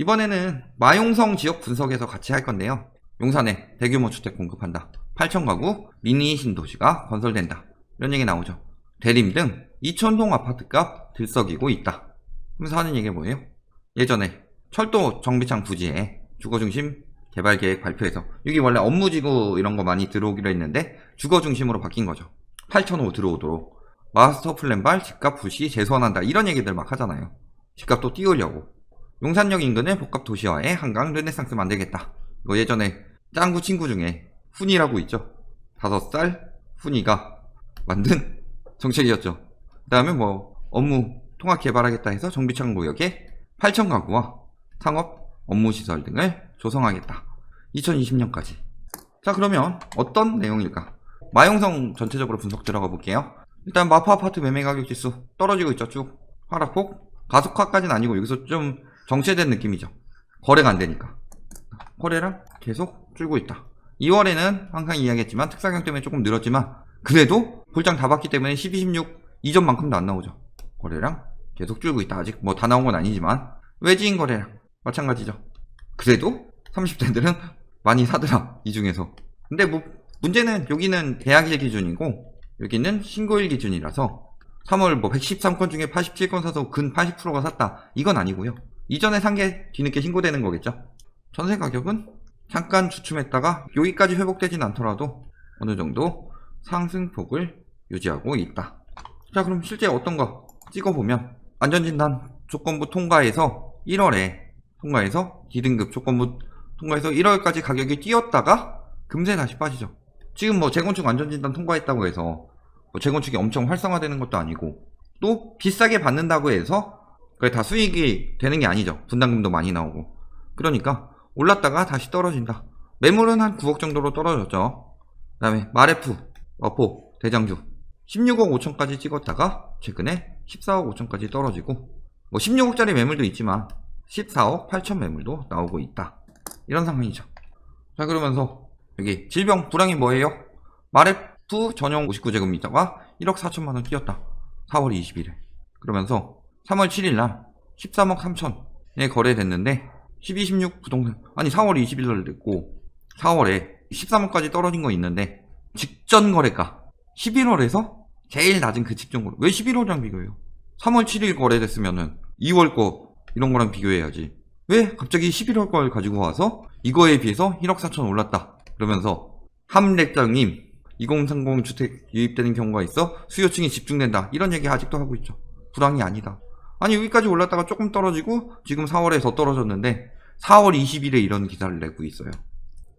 이번에는 마용성 지역 분석에서 같이 할 건데요. 용산에 대규모 주택 공급한다. 8,000가구 미니 신도시가 건설된다. 이런 얘기 나오죠. 대림 등 2,000동 아파트값 들썩이고 있다. 하면서 하는 얘기가 뭐예요? 예전에 철도 정비창 부지에 주거중심 개발계획 발표해서 여기 원래 업무지구 이런 거 많이 들어오기로 했는데 주거중심으로 바뀐 거죠. 8,000호 들어오도록 마스터플랜발 집값 부시 재선한다. 이런 얘기들 막 하잖아요. 집값도 띄우려고. 용산역 인근을 복합 도시화해 한강 르네상스 만들겠다. 이거 예전에 짱구 친구 중에 훈이라고 있죠. 5살 훈이가 만든 정책이었죠. 그 다음에 뭐 업무 통합 개발하겠다 해서 정비창 구역에 8,000가구와 상업 업무시설 등을 조성하겠다. 2020년까지. 자, 그러면 어떤 내용일까? 마용성 전체적으로 분석 들어가 볼게요. 일단 마포 아파트 매매 가격 지수 떨어지고 있죠. 쭉 하락폭. 가속화까지는 아니고 여기서 좀 정체된 느낌이죠. 거래가 안 되니까. 거래량 계속 줄고 있다. 2월에는 항상 이야기했지만 특사경 때문에 조금 늘었지만 그래도 볼장 다 받기 때문에 12, 16 이전만큼도 안 나오죠. 거래량 계속 줄고 있다. 아직 뭐 다 나온 건 아니지만 외지인 거래량 마찬가지죠. 그래도 30대들은 많이 사더라. 이 중에서. 근데 뭐 문제는 여기는 계약일 기준이고 여기는 신고일 기준이라서 3월 뭐 113건 중에 87건 사서 근 80%가 샀다. 이건 아니고요. 이전에 산 게 뒤늦게 신고되는 거겠죠. 전세 가격은 잠깐 주춤했다가 여기까지 회복되진 않더라도 어느 정도 상승폭을 유지하고 있다. 자, 그럼 실제 어떤가 찍어보면 안전진단 조건부 통과해서 1월에 통과해서 D등급 조건부 통과해서 1월까지 가격이 뛰었다가 금세 다시 빠지죠. 지금 뭐 재건축 안전진단 통과했다고 해서 뭐 재건축이 엄청 활성화되는 것도 아니고 또 비싸게 받는다고 해서 그게 다 수익이 되는 게 아니죠. 분담금도 많이 나오고. 그러니까 올랐다가 다시 떨어진다. 매물은 한 9억 정도로 떨어졌죠. 그 다음에 마레프, 어포, 대장주 16억 5천까지 찍었다가 최근에 14억 5천까지 떨어지고 뭐 16억짜리 매물도 있지만 14억 8천 매물도 나오고 있다. 이런 상황이죠. 자, 그러면서 여기 질병 불황이 뭐예요? 마레프 전용 59제곱미터가 1억 4천만원 뛰었다. 4월 20일에. 그러면서 3월 7일날 13억 3천에 거래됐는데 12, 16 부동산 아니 4월 20일날 됐고 4월에 13억까지 떨어진 거 있는데 직전 거래가 11월에서 제일 낮은 그 직전 거래. 왜 11월이랑 비교해요? 3월 7일 거래됐으면은 2월 거 이런 거랑 비교해야지. 왜 갑자기 11월 걸 가지고 와서 이거에 비해서 1억 4천 올랐다. 그러면서 함렉장님 2030 주택 유입되는 경우가 있어 수요층이 집중된다. 이런 얘기 아직도 하고 있죠. 불황이 아니다. 아니 여기까지 올랐다가 조금 떨어지고 지금 4월에 더 떨어졌는데 4월 20일에 이런 기사를 내고 있어요.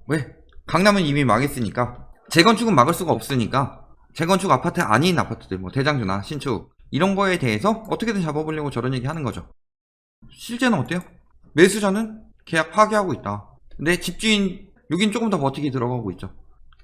왜? 강남은 이미 망했으니까 재건축은 막을 수가 없으니까 재건축 아파트 아닌 아파트들 뭐 대장주나 신축 이런 거에 대해서 어떻게든 잡아보려고 저런 얘기 하는 거죠. 실제는 어때요? 매수자는 계약 파기하고 있다. 근데 집주인 여긴 조금 더 버티기 들어가고 있죠.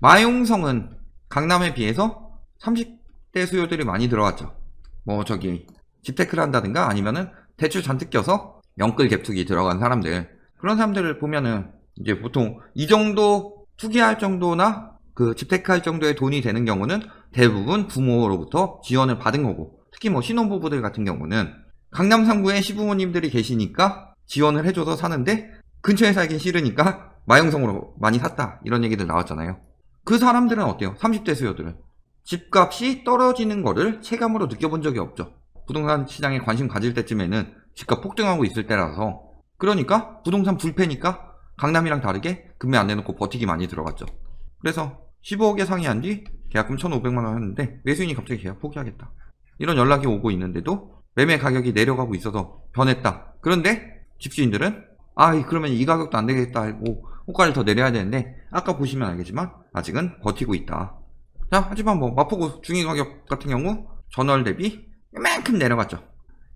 마용성은 강남에 비해서 30대 수요들이 많이 들어왔죠. 뭐 저기 집테크를 한다든가 아니면은 대출 잔뜩 껴서 영끌 갭투기 들어간 사람들 그런 사람들을 보면은 이제 보통 이 정도 투기할 정도나 그 집테크 할 정도의 돈이 되는 경우는 대부분 부모로부터 지원을 받은 거고 특히 뭐 신혼부부들 같은 경우는 강남 3구에 시부모님들이 계시니까 지원을 해줘서 사는데 근처에 살긴 싫으니까 마용성으로 많이 샀다 이런 얘기들 나왔잖아요. 그 사람들은 어때요? 30대 수요들은 집값이 떨어지는 거를 체감으로 느껴본 적이 없죠. 부동산 시장에 관심 가질 때쯤에는 집값 폭등하고 있을 때라서 그러니까 부동산 불패니까 강남이랑 다르게 금매 안 내놓고 버티기 많이 들어갔죠. 그래서 15억에 상의한 뒤 계약금 1,500만원 했는데 매수인이 갑자기 계약 포기하겠다. 이런 연락이 오고 있는데도 매매 가격이 내려가고 있어서 변했다. 그런데 집주인들은 그러면 이 가격도 안 되겠다 하고 호가를 더 내려야 되는데 아까 보시면 알겠지만 아직은 버티고 있다. 자, 하지만 뭐 마포구 중위가격 같은 경우 전월 대비 이만큼 내려갔죠.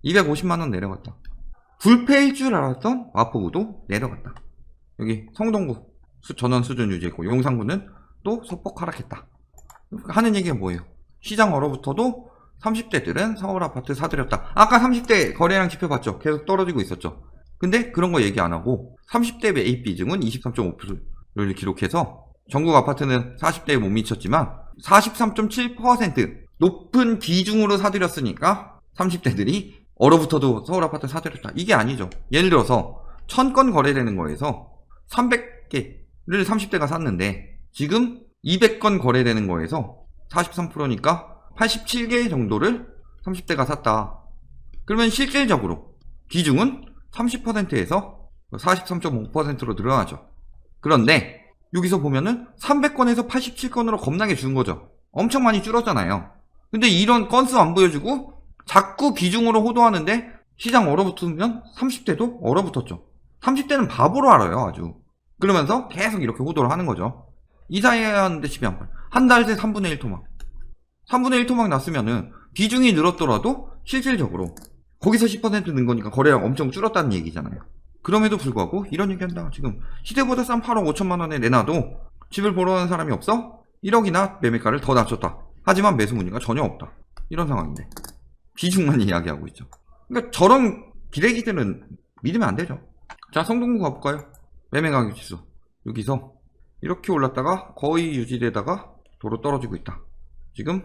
250만원 내려갔다. 불패일 줄 알았던 마포구도 내려갔다. 여기 성동구 전원 수준 유지했고 용산구는 또 소폭 하락했다. 하는 얘기가 뭐예요? 시장 얼어붙어도 30대들은 서울 아파트 사들였다. 아까 30대 거래량 지표 봤죠? 계속 떨어지고 있었죠. 근데 그런 거 얘기 안 하고 30대 매입 비중은 23.5%를 기록해서 전국 아파트는 40대에 못 미쳤지만 43.7% 높은 비중으로 사들였으니까 30대들이 얼어붙어도 서울 아파트 사들였다. 이게 아니죠. 예를 들어서 1000건 거래되는 거에서 300개를 30대가 샀는데 지금 200건 거래되는 거에서 43%니까 87개 정도를 30대가 샀다. 그러면 실질적으로 비중은 30%에서 43.5%로 늘어나죠. 그런데 여기서 보면은 300건에서 87건으로 겁나게 준 거죠. 엄청 많이 줄었잖아요. 근데 이런 건수 안 보여주고 자꾸 비중으로 호도하는데 시장 얼어붙으면 30대도 얼어붙었죠. 30대는 바보로 알아요, 아주. 그러면서 계속 이렇게 호도를 하는 거죠. 이사해야 하는데 치면 한 달 새 3분의 1 토막. 3분의 1 토막 났으면은 비중이 늘었더라도 실질적으로 거기서 10% 는 거니까 거래량 엄청 줄었다는 얘기잖아요. 그럼에도 불구하고 이런 얘기한다. 지금 시대보다 싼 8억 5천만 원에 내놔도 집을 보러 가는 사람이 없어? 1억이나 매매가를 더 낮췄다. 하지만 매수 문의가 전혀 없다. 이런 상황인데 비중만 이야기하고 있죠. 그러니까 저런 기레기들은 믿으면 안 되죠. 자, 성동구 가볼까요? 매매가격 지수 여기서 이렇게 올랐다가 거의 유지되다가 도로 떨어지고 있다. 지금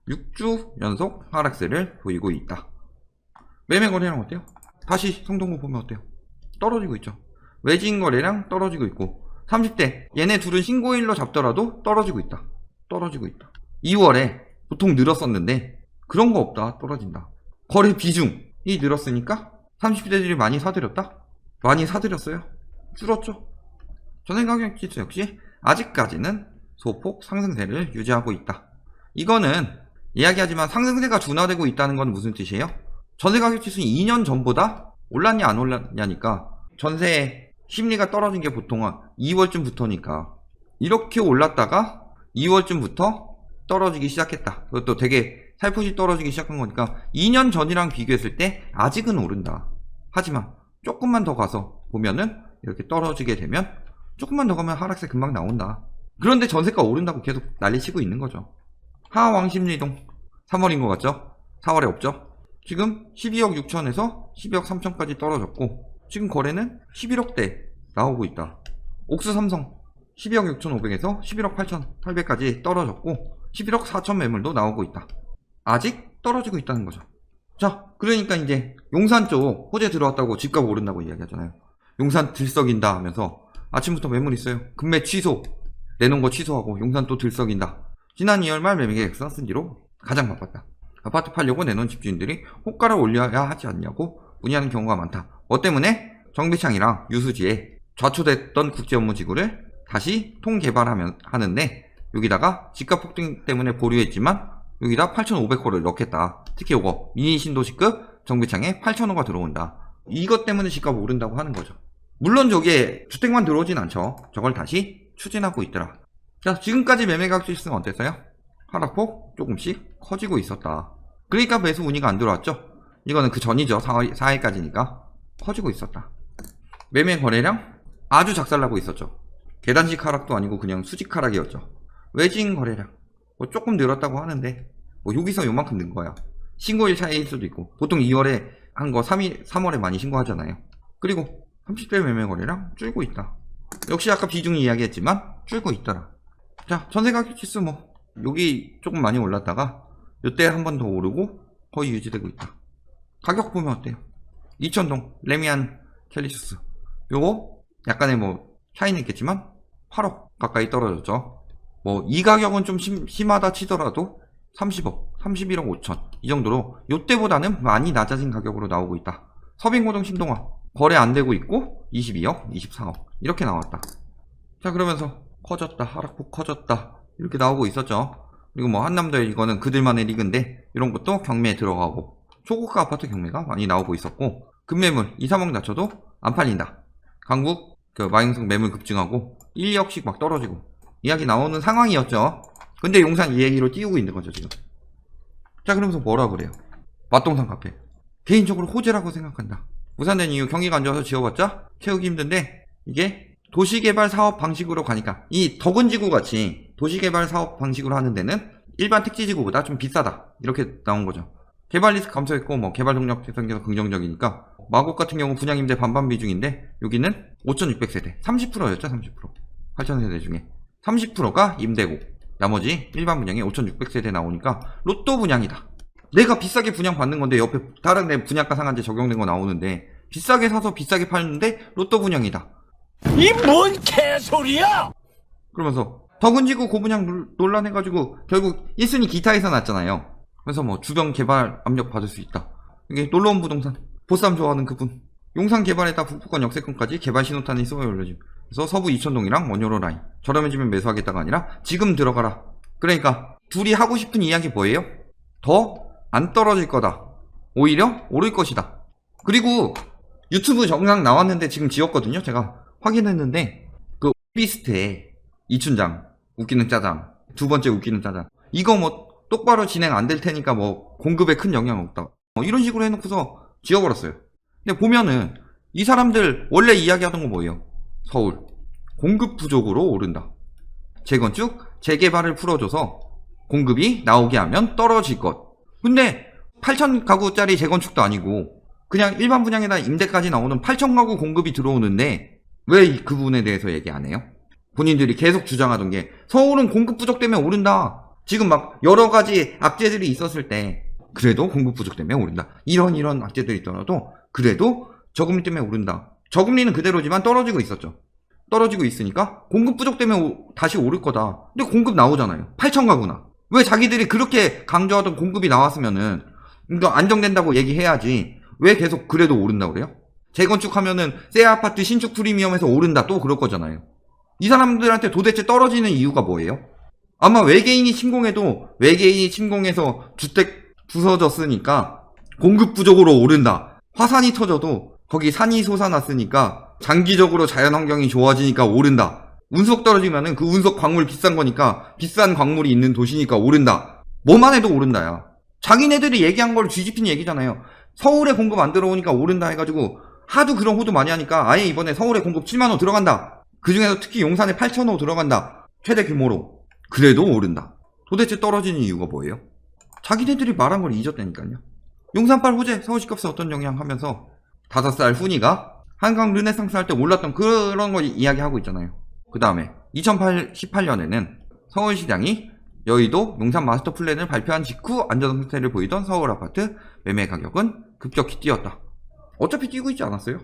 6주 연속 하락세를 보이고 있다. 매매 거래량 어때요? 다시 성동구 보면 어때요? 떨어지고 있죠. 외진 거래량 떨어지고 있고 30대 얘네 둘은 신고일로 잡더라도 떨어지고 있다. 떨어지고 있다. 2월에 보통 늘었었는데 그런 거 없다. 떨어진다. 거래 비중이 늘었으니까 30대들이 많이 사들였다? 많이 사들였어요. 줄었죠. 전세가격 지수 역시 아직까지는 소폭 상승세를 유지하고 있다. 이거는 이야기하지만 상승세가 둔화되고 있다는 건 무슨 뜻이에요? 전세가격 지수는 2년 전보다 올랐냐 안 올랐냐니까 전세 심리가 떨어진 게 보통 2월쯤부터니까 이렇게 올랐다가 2월쯤부터 떨어지기 시작했다. 그것도 되게 살포시 떨어지기 시작한 거니까 2년 전이랑 비교했을 때 아직은 오른다. 하지만 조금만 더 가서 보면은 이렇게 떨어지게 되면 조금만 더 가면 하락세 금방 나온다. 그런데 전세가 오른다고 계속 난리치고 있는 거죠. 하왕심리동 3월인 것 같죠? 4월에 없죠? 지금 12억 6천에서 12억 3천까지 떨어졌고 지금 거래는 11억대 나오고 있다. 옥수 삼성 12억 6천5백에서 11억 8천 8백까지 떨어졌고 11억 4천 매물도 나오고 있다. 아직 떨어지고 있다는 거죠. 자, 그러니까 이제 용산 쪽 호재 들어왔다고 집값 오른다고 이야기하잖아요. 용산 들썩인다 하면서 아침부터 매물 있어요. 금매 취소, 내놓은 거 취소하고 용산 또 들썩인다. 지난 2월 말 매매계획서 쓴 뒤로 가장 바빴다. 아파트 팔려고 내놓은 집주인들이 호가를 올려야 하지 않냐고 문의하는 경우가 많다. 뭐 때문에? 정비창이랑 유수지에 좌초됐던 국제업무지구를 다시 통개발하면 하는데 여기다가 집값 폭등 때문에 보류했지만 여기다 8,500호를 넣겠다. 특히 요거 미니 신도시급 정비창에 8,000호가 들어온다. 이것 때문에 집값 오른다고 하는 거죠. 물론 저게 주택만 들어오진 않죠. 저걸 다시 추진하고 있더라. 자, 지금까지 매매가격 지수는 어땠어요? 하락폭 조금씩 커지고 있었다. 그러니까 매수 문의가 안 들어왔죠. 이거는 그 전이죠. 4일까지니까 커지고 있었다. 매매 거래량 아주 작살나고 있었죠. 계단식 하락도 아니고 그냥 수직 하락이었죠. 외진 거래량 뭐 조금 늘었다고 하는데 뭐 여기서 요만큼 는 거야. 신고일 차이일 수도 있고 보통 2월에 한 거 3월에 많이 신고하잖아요. 그리고 30대 매매 거래량 줄고 있다. 역시 아까 비중이 이야기했지만 줄고 있더라. 자, 전세가격 지수 뭐 여기 조금 많이 올랐다가 이때 한 번 더 오르고 거의 유지되고 있다. 가격 보면 어때요? 이천동 레미안 캘리슈스 요거 약간의 뭐 차이는 있겠지만 8억 가까이 떨어졌죠. 뭐 이 가격은 좀 심하다 치더라도 30억, 31억 5천 이 정도로 요때보다는 많이 낮아진 가격으로 나오고 있다. 서빙고동 신동아 거래 안 되고 있고 22억, 24억 이렇게 나왔다. 자, 그러면서 커졌다, 하락폭 커졌다 이렇게 나오고 있었죠. 그리고 뭐 한남대 이거는 그들만의 리그인데 이런 것도 경매에 들어가고 초고가 아파트 경매가 많이 나오고 있었고 급매물 2, 3억 낮춰도 안 팔린다. 강북 그 마행성 매물 급증하고 1, 2억씩 막 떨어지고 이야기 나오는 상황이었죠. 근데 용산 이 얘기로 띄우고 있는 거죠 지금. 자, 그러면서 뭐라 그래요? 맛동산 카페 개인적으로 호재라고 생각한다. 무산된 이유 경기가 안 좋아서 지어봤자 채우기 힘든데 이게 도시개발 사업 방식으로 가니까 이 덕은지구 같이 도시개발 사업 방식으로 하는 데는 일반 택지지구보다 좀 비싸다 이렇게 나온 거죠. 개발 리스크 감소했고 뭐 개발 동력 개선에서 긍정적이니까 마곡 같은 경우 분양 임대 반반 비중인데 여기는 5,600세대 30%였죠. 30% 8,000세대 중에 30%가 임대고 나머지 일반 분양에 5,600세대 나오니까 로또 분양이다. 내가 비싸게 분양 받는 건데 옆에 다른 데 분양가 상한제 적용된 거 나오는데 비싸게 사서 비싸게 파는데 로또 분양이다. 이 뭔 개소리야! 그러면서 덕은지구 고분양 논란 해가지고 결국 1순위 기타에서 났잖아요. 그래서 뭐 주변 개발 압력 받을 수 있다. 이게 놀러온 부동산 보쌈 좋아하는 그분. 용산 개발에다 북부권 역세권까지 개발 신호탄이 쏘여 올려짐. 그래서 서부 이천동이랑 원효로 라인 저렴해지면 매수하겠다가 아니라 지금 들어가라. 그러니까 둘이 하고 싶은 이야기 뭐예요? 더 안 떨어질 거다. 오히려 오를 것이다. 그리고 유튜브 영상 나왔는데 지금 지웠거든요. 제가 확인했는데 그 비스트에 이춘장 웃기는 짜장, 두 번째 웃기는 짜장, 이거 뭐 똑바로 진행 안 될 테니까 뭐 공급에 큰 영향 없다, 뭐 이런 식으로 해놓고서 지워버렸어요. 근데 보면은 이 사람들 원래 이야기하던 거 뭐예요? 서울 공급 부족으로 오른다. 재건축, 재개발을 풀어줘서 공급이 나오게 하면 떨어질 것. 근데 8천 가구짜리 재건축도 아니고 그냥 일반 분양에다 임대까지 나오는 8천 가구 공급이 들어오는데 왜 그 부분에 대해서 얘기 안 해요? 본인들이 계속 주장하던 게 서울은 공급 부족 때문에 오른다. 지금 막 여러 가지 악재들이 있었을 때 그래도 공급 부족 때문에 오른다. 이런 악재들이 있더라도 그래도 저금리 때문에 오른다. 저금리는 그대로지만 떨어지고 있었죠. 떨어지고 있으니까 공급 부족 때문에 다시 오를 거다. 근데 공급 나오잖아요. 8천 가구나. 왜 자기들이 그렇게 강조하던 공급이 나왔으면은 이거 안정된다고 얘기해야지. 왜 계속 그래도 오른다고 그래요? 재건축하면은 새 아파트 신축 프리미엄에서 오른다 또 그럴 거잖아요. 이 사람들한테 도대체 떨어지는 이유가 뭐예요? 아마 외계인이 침공해도 외계인이 침공해서 주택 부서졌으니까 공급 부족으로 오른다. 화산이 터져도 거기 산이 솟아났으니까 장기적으로 자연환경이 좋아지니까 오른다. 운석 떨어지면은 그 운석 광물 비싼 거니까 비싼 광물이 있는 도시니까 오른다. 뭐만 해도 오른다야. 자기네들이 얘기한 걸 뒤집힌 얘기잖아요. 서울에 공급 안 들어오니까 오른다 해가지고 하도 그런 호도 많이 하니까 아예 이번에 서울에 공급 7만호 들어간다. 그 중에서 특히 용산에 8천호 들어간다. 최대 규모로. 그래도 오른다. 도대체 떨어지는 이유가 뭐예요? 자기네들이 말한 걸 잊었다니까요. 용산발 호재 서울집값에 어떤 영향 하면서 5살 훈이가 한강 르네상스 할 때 올랐던 그런 거 이야기하고 있잖아요. 그 다음에 2018년에는 서울시장이 여의도 용산 마스터 플랜을 발표한 직후 안전 상태를 보이던 서울 아파트 매매 가격은 급격히 뛰었다. 어차피 뛰고 있지 않았어요?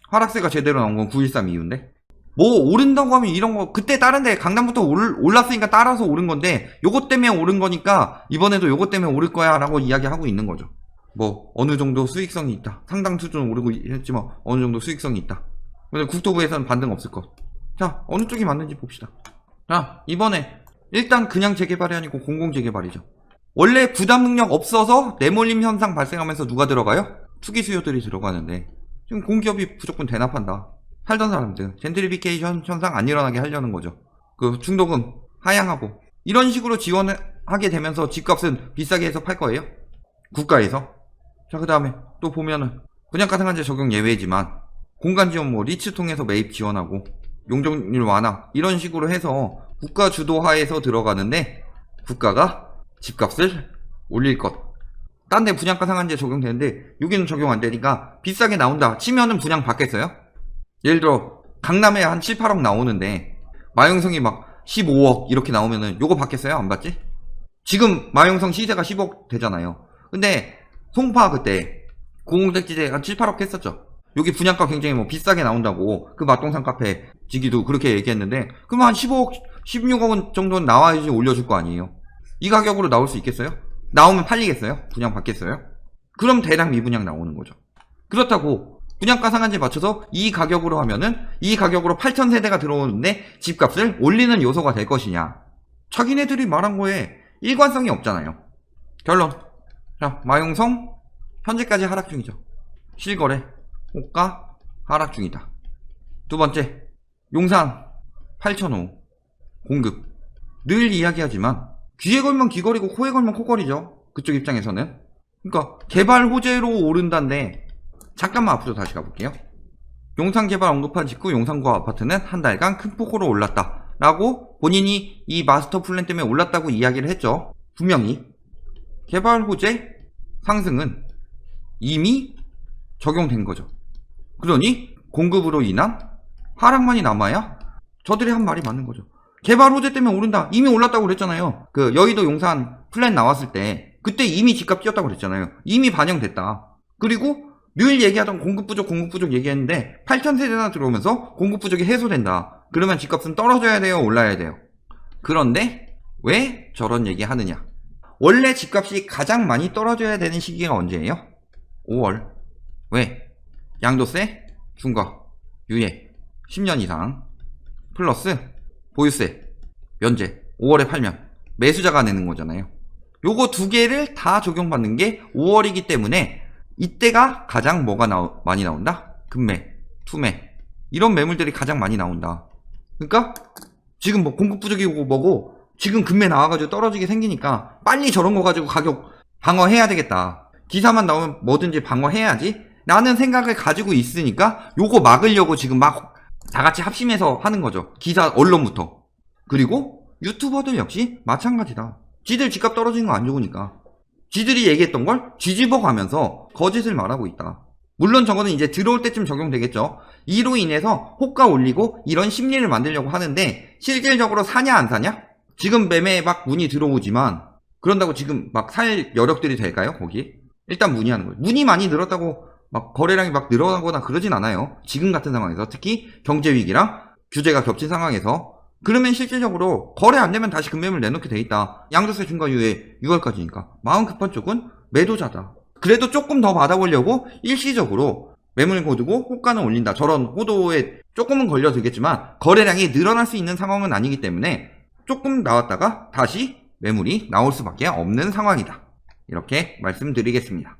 하락세가 제대로 나온 건 9.13 이후인데 뭐 오른다고 하면 이런 거 그때 다른데 강남부터 올랐으니까 따라서 오른 건데 요것 때문에 오른 거니까 이번에도 요것 때문에 오를 거야 라고 이야기하고 있는 거죠. 뭐 어느 정도 수익성이 있다. 상당 수준 오르고 했지만 어느 정도 수익성이 있다. 근데 국토부에서는 반등 없을 것. 자, 어느 쪽이 맞는지 봅시다. 자, 이번에 일단 그냥 재개발이 아니고 공공재개발이죠. 원래 부담 능력 없어서 내몰림 현상 발생하면서 누가 들어가요? 투기 수요들이 들어가는데 지금 공기업이 무조건 대납한다. 살던 사람들 젠트리피케이션 현상 안 일어나게 하려는 거죠. 그 중도금 하향하고 이런 식으로 지원하게 되면서 집값은 비싸게 해서 팔 거예요. 국가에서. 자, 그 다음에 또 보면은 분양가 상한제 적용 예외지만 공간 지원 뭐 리츠 통해서 매입 지원하고 용적률 완화 이런 식으로 해서 국가 주도하에서 들어가는데 국가가 집값을 올릴 것. 딴 데 분양가 상한제 적용되는데 여기는 적용 안 되니까 비싸게 나온다 치면은 분양 받겠어요? 예를 들어 강남에 한 7, 8억 나오는데 마용성이 막 15억 이렇게 나오면은 요거 받겠어요? 안 받지? 지금 마용성 시세가 10억 되잖아요. 근데 송파 그때 공공택지대 한 7, 8억 했었죠. 여기 분양가 굉장히 뭐 비싸게 나온다고 그 맛동산 카페 지기도 그렇게 얘기했는데 그러면 한 15억, 16억 정도는 나와야지 올려줄 거 아니에요. 이 가격으로 나올 수 있겠어요? 나오면 팔리겠어요? 분양 받겠어요? 그럼 대량 미분양 나오는 거죠. 그렇다고 분양가 상한제 맞춰서 이 가격으로 하면은 이 가격으로 8,000세대가 들어오는데 집값을 올리는 요소가 될 것이냐. 자기네들이 말한 거에 일관성이 없잖아요. 결론. 자, 마용성 현재까지 하락 중이죠. 실거래 호가 하락 중이다. 두 번째, 용산 8,000호 공급. 늘 이야기하지만 귀에 걸면 귀걸이고 코에 걸면 코걸이죠. 그쪽 입장에서는. 그러니까 개발 호재로 오른다는데 잠깐만 앞으로 다시 가볼게요. 용산 개발 언급한 직후 용산구 아파트는 한 달간 큰 폭으로 올랐다 라고 본인이 이 마스터 플랜 때문에 올랐다고 이야기를 했죠. 분명히 개발 호재 상승은 이미 적용된 거죠. 그러니 공급으로 인한 하락만이 남아야 저들이 한 말이 맞는 거죠. 개발 호재 때문에 오른다. 이미 올랐다고 그랬잖아요. 그 여의도 용산 플랜 나왔을 때 그때 이미 집값 뛰었다고 그랬잖아요. 이미 반영됐다. 그리고 늘 얘기하던 공급 부족 얘기했는데 8,000세대나 들어오면서 공급 부족이 해소된다. 그러면 집값은 떨어져야 돼요? 올라야 돼요? 그런데 왜 저런 얘기 하느냐? 원래 집값이 가장 많이 떨어져야 되는 시기가 언제예요? 5월. 왜? 양도세, 중과, 유예, 10년 이상, 플러스 보유세, 면제, 5월에 팔면 매수자가 내는 거잖아요. 요거 두 개를 다 적용받는 게 5월이기 때문에 이때가 가장 뭐가 많이 나온다? 급매, 투매, 이런 매물들이 가장 많이 나온다. 그러니까 지금 뭐 공급 부족이고 뭐고 지금 급매 나와가지고 떨어지게 생기니까 빨리 저런 거 가지고 가격 방어해야 되겠다. 기사만 나오면 뭐든지 방어해야지 라는 생각을 가지고 있으니까 요거 막으려고 지금 막 다 같이 합심해서 하는 거죠. 기사, 언론부터. 그리고 유튜버들 역시 마찬가지다. 지들 집값 떨어지는 거 안 좋으니까 지들이 얘기했던 걸 뒤집어 가면서 거짓을 말하고 있다. 물론 저거는 이제 들어올 때쯤 적용되겠죠. 이로 인해서 호가 올리고 이런 심리를 만들려고 하는데 실질적으로 사냐 안 사냐? 지금 매매에 막 문이 들어오지만 그런다고 지금 막 살 여력들이 될까요? 거기 일단 문의하는 거예요. 문이 많이 늘었다고 막 거래량이 막 늘어나거나 그러진 않아요. 지금 같은 상황에서 특히 경제위기랑 규제가 겹친 상황에서 그러면 실질적으로 거래 안 되면 다시 급매물 내놓게 돼 있다. 양도세 중과 유예 6월까지니까 마음 급한 쪽은 매도자다. 그래도 조금 더 받아보려고 일시적으로 매물 거두고 호가는 올린다. 저런 호도에 조금은 걸려들겠지만 거래량이 늘어날 수 있는 상황은 아니기 때문에 조금 나왔다가 다시 매물이 나올 수밖에 없는 상황이다. 이렇게 말씀드리겠습니다.